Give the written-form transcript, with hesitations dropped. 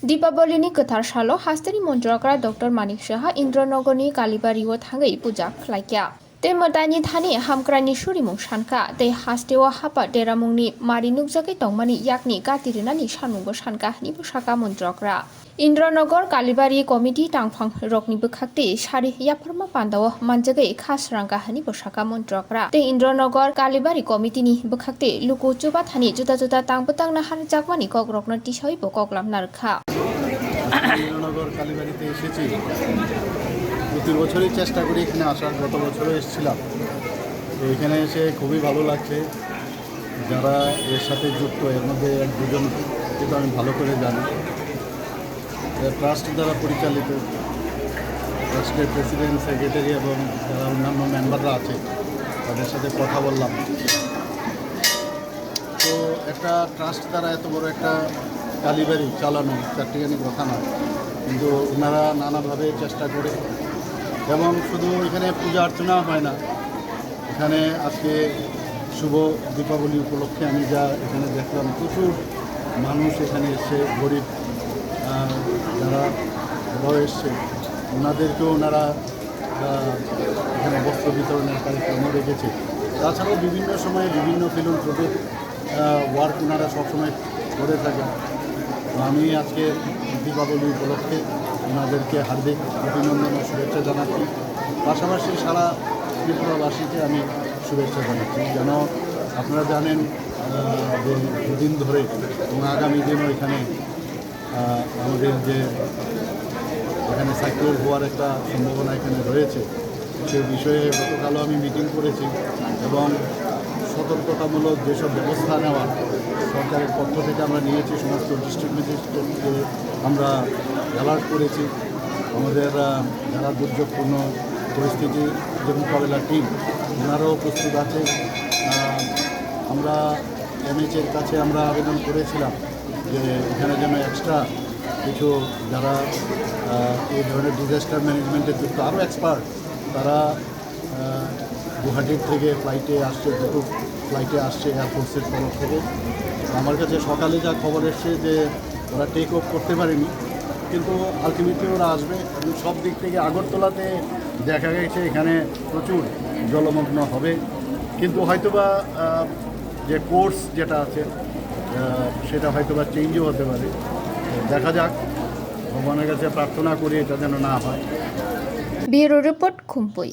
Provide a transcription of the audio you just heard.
दीपावलीनि गोथार सालो हास्तानि मन्त्रग्रा Dr.Manik Saha Indranagarनि Kalibariआव थाङै Puja Khulaikha ते मोदानि थानि हामग्रानि सुरिमुं सानखा ते हास्तेव हापा देरामुंनि मारि नुकजाखै तंमानि याकनि गातिरिनानि सानमुंबो सानखा निबो साका मन्त्रग्रा Indranagar Kalibari Committee tangphang rokni bukhakti Saree yaphorma pandawo manjagai khasrangka nibo saka mantrakra te Indranagar Kalibari Committee ni bukhakti luku chuba thani juda juda tangbutangna harjakmani kogrokna tisoi bo koklam narkha Indranagar কালীবাড়িতে এসেছি। প্রতি বছরই চেষ্টা করি এখানে আসার, গত বছরও এসেছিলাম। তো এখানে এসে খুবই ভালো লাগছে। যারা এর সাথে যুক্ত এর মধ্যে এক দুজন কিন্তু আমি ভালো করে জানি। ট্রাস্ট দ্বারা পরিচালিত, ট্রাস্টের প্রেসিডেন্ট, সেক্রেটারি এবং যারা অন্যান্য মেম্বাররা আছে তাদের সাথে কথা বললাম। তো একটা ট্রাস্ট দ্বারা এত বড় একটা কালীবাড়ি চালানো চারটিখানি কথা না, কিন্তু ওনারা নানাভাবে চেষ্টা করে। এবং শুধু এখানে পূজা অর্চনা হয় না, এখানে আজকে শুভ দীপাবলি উপলক্ষে আমি যা এখানে দেখলাম, প্রচুর মানুষ এখানে এসে, গরিব যারা বড় এসছে ওনাদেরকেও ওনারা এখানে বস্ত্র বিতরণের কার্যক্রম রেখেছে। তাছাড়াও বিভিন্ন সময়ে বিভিন্ন ফিলান্থ্রপিক ওয়ার্ক ওনারা সবসময় করে থাকেন। আমি আজকে দীপাবলি উপলক্ষে ওনাদেরকে হার্দিক অভিনন্দন ও শুভেচ্ছা জানাচ্ছি। পাশাপাশি সারা ত্রিপুরাবাসীকে আমি শুভেচ্ছা জানাচ্ছি। যেন আপনারা জানেন যে দুদিন ধরে এবং আগামী দিনও এখানে আমাদের যে এখানে সাইক্লোন হওয়ার একটা সম্ভাবনা এখানে রয়েছে, সে বিষয়ে গতকালও আমি মিটিং করেছি এবং সতর্কতামূলক যেসব ব্যবস্থা নেওয়া সরকারের পক্ষ থেকে আমরা নিয়েছি, সমস্ত ডিস্ট্রিক্ট ম্যাজিস্ট্রেটকে আমরা অ্যালার্ট করেছি। আমাদের যারা দুর্যোগপূর্ণ পরিস্থিতি যে মোকাবেলার টিম ওনারাও প্রস্তুত আছে। আমরা এমএচের কাছে আমরা আবেদন করেছিলাম যে এখানে যেন এক্সট্রা কিছু যারা এই ধরনের ডিজাস্টার ম্যানেজমেন্টে যুক্ত আরও এক্সপার্ট, তারা গুয়াহাটির থেকে ফ্লাইটে আসছে, দুটো ফ্লাইটে আসছে এয়ারফোর্সের তরফ থেকে। আমার কাছে সকালে যা খবর এসছে যে ওরা টেক অফ করতে পারেনি, কিন্তু আলটিমেটলি ওরা আসবে। সব দিক থেকে আগরতলাতে দেখা গেছে এখানে প্রচুর জলমগ্ন হবে, কিন্তু হয়তোবা যে কোর্স যেটা আছে সেটা হয়তোবা চেঞ্জও হতে পারে। দেখা যাক, ভগবানের কাছে প্রার্থনা করি এটা যেন না হয়। Bureau report, খুম্পুই।